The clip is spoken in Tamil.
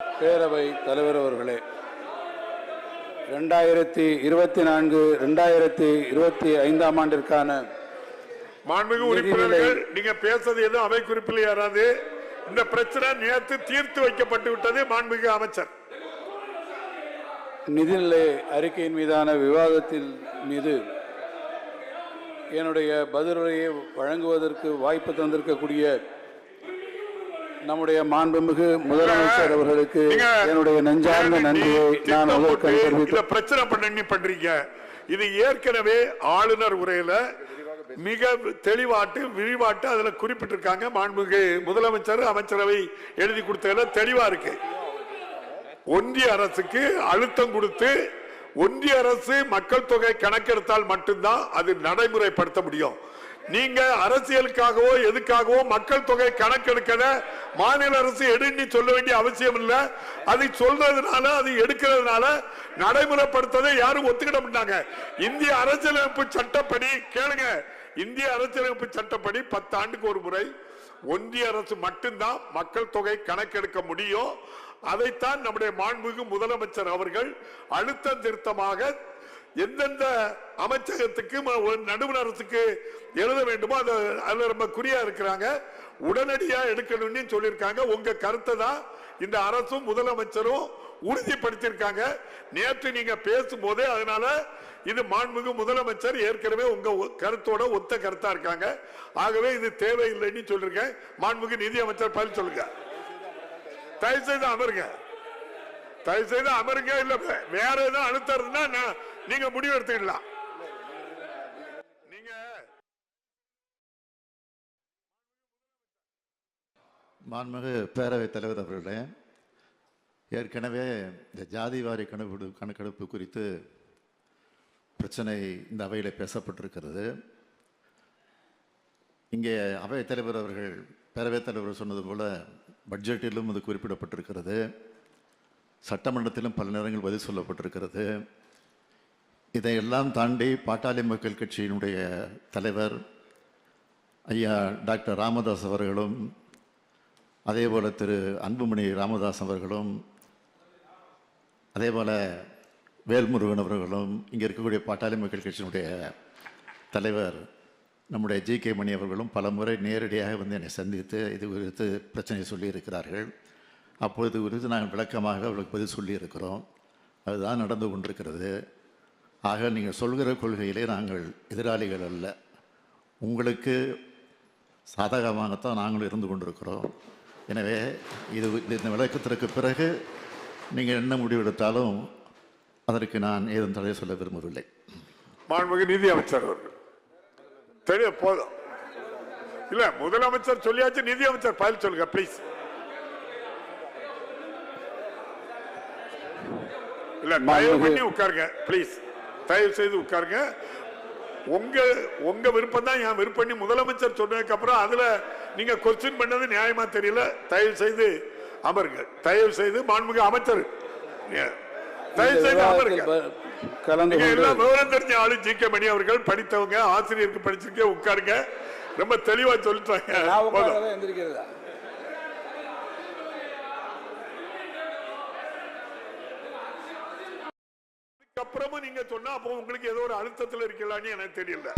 பேரவை தலைவர் அவர்களே, 2024-2025 ஆண்டிற்கான மாண்புமிகு உறுப்பினர்கள், நீங்க பேசுறது எதுவும் அவை குறிப்பில் யாராவது இந்த பிரச்சனை நேற்று தீர்த்து வைக்கப்பட்டு விட்டது. மாண்புமிகு அமைச்சர், நிதிநிலை அறிக்கையின் மீதான விவாதத்தில் மீது என்னுடைய பதிலுரையை வழங்குவதற்கு வாய்ப்பு தந்திருக்கக்கூடிய நம்முடைய மாண்புமிகு முதலமைச்சர் அவர்களுக்கு என்னுடைய நெஞ்சார்ந்த நன்றியை நான் தெரிவித்துக் பிரச்சனை பண்றீங்க. இது ஏற்கனவே ஆளுநர் உரையில மிக தெளிவாட்டு விரிவாட்டு அதுல குறிப்பிட்டிருக்காங்க. மாண்புமிகு முதலமைச்சர் அமைச்சரவை எழுதி கொடுத்ததுல தெளிவா இருக்கு. ஒன்றிய அரசுக்கு அழுத்தம் கொடுத்து ஒன்றிய அரசு மக்கள் தொகை கணக்கெடுத்தால் மட்டும்தான் அது நடைமுறைப்படுத்த முடியும். நீங்க அரசியலுக்காகவோ எதுக்காகவோ மக்கள் தொகை கணக்கெடுக்கல மாநில அரசு எடுன்னு சொல்ல வேண்டிய அவசியம் இல்லை. அதை சொல்றதுனால அதை எடுக்கிறதுனால நடைமுறைப்படுத்ததை யாரும் ஒத்துக்கிட மாட்டாங்க. இந்திய அரசியலமைப்பு சட்டப்படி கேளுங்க, இந்திய அரசியலமைப்பு சட்டப்படி 10 ஆண்டுக்கு ஒரு முறை ஒன்றிய அரசு மட்டும்தான் மக்கள் தொகை கணக்கெடுக்க முடியும். அதைத்தான் நம்முடைய மாண்புமிகு முதலமைச்சர் அவர்கள் அழுத்தம் திருத்தமாக எந்தெந்த அமைச்சகத்துக்கு நடுவண் அரசுக்கு எழுத வேண்டுமோ அதுல ரொம்ப குறியா இருக்கிறாங்க. உடனடியா எடுக்கணும்னு சொல்லியிருக்காங்க. உங்க கருத்தை தான் இந்த அரசும் முதலமைச்சரும் உறுதிப்படுத்தியிருக்காங்க. நேற்று நீங்க பேசும் போதே அதனால இது மாண்புமிகு முதலமைச்சர் ஏற்கனவே உங்க கருத்தோட ஒத்த கருத்தா இருக்காங்க. ஆகவே இது தேவையில்லைன்னு சொல்லிருக்கேன். மாண்புமிகு நிதி அமைச்சர் பதில் சொல்லுங்க. தயவு செய்து அமருங்க, தயவு செய்து அமருங்க. இல்ல வேற ஏதாவது அழுத்தறதுன்னா நீங்க முடிவு எடுத்துக்கலாம். நீங்க மாண்புமிகு பேரவைத் தலைவர் அவர்களே, ஏற்கனவே இந்த ஜாதிவாரி கணக்கெடுப்பு குறித்து பிரச்சனை இந்த அவையில் பேசப்பட்டிருக்கிறது. இங்கே அவைத் தலைவர் அவர்கள் பேரவைத் தலைவர் சொன்னது போல பட்ஜெட்டிலும் அது குறிப்பிடப்பட்டிருக்கிறது. சட்டமன்றத்திலும் பல நேரங்கள் பதில் சொல்லப்பட்டிருக்கிறது. இதையெல்லாம் தாண்டி பாட்டாளி மக்கள் கட்சியினுடைய தலைவர் ஐயா டாக்டர் ராமதாஸ் அவர்களும் அதேபோல் திரு அன்புமணி ராமதாஸ் அவர்களும் அதேபோல் வேல்முருகன் அவர்களும் இங்கே இருக்கக்கூடிய பாட்டாளி மக்கள் கட்சியினுடைய தலைவர் நம்முடைய ஜி.கே. மணி அவர்களும் பல முறை நேரடியாக வந்து என்னை சந்தித்து இது குறித்து பிரச்சனையை சொல்லியிருக்கிறார்கள். அப்பொழுது குறித்து நாங்கள் விளக்கமாக அவர்களுக்கு பதில் சொல்லியிருக்கிறோம். அதுதான் நடந்து கொண்டிருக்கிறது. ஆக நீங்கள் சொல்கிற கொள்கையிலே நாங்கள் எதிராளிகள் அல்ல, உங்களுக்கு சாதகமாகத்தான் நாங்கள் இருந்து கொண்டிருக்கிறோம். எனவே இந்த விளக்கத்திற்கு பிறகு நீங்கள் என்ன முடிவெடுத்தாலும் அதற்கு நான் ஏதும் தடை சொல்ல விரும்பவில்லை. மாண்புமிகு நிதி அமைச்சர் அவர்கள் தெரிய போதும். இல்ல முதலமைச்சர் சொல்லியாச்சு, நிதி அமைச்சர் பதில் சொல்லுங்க பிளீஸ். இல்ல தயவு பண்ணி உட்காருங்க பிளீஸ், தயவு செய்து உட்காருங்க. உங்க விருப்பம் தான் என் விருப்பம். முதலமைச்சர் சொன்னதுக்கு அப்புறம் அதுல நீங்க கொஸ்டின் பண்ணது நியாயமா தெரியல. தயவு செய்து அமருங்க. தயவு செய்து மாண்புமிகு அமைச்சர் தயவு செய்து அமருங்க. எல்லாம் விவரம் தெரிஞ்ச ஆளு ஜி.கே. மணி அவர்கள், படித்தவங்க, ஆசிரியருக்கு படிச்சிருக்க, உட்காருங்க. ரொம்ப தெளிவா சொல்லிட்டாங்க. அதுக்கப்புறமும் நீங்க சொன்னா அப்போ உங்களுக்கு ஏதோ ஒரு அழுத்தத்தில் இருக்கலான்னு எனக்கு தெரியல.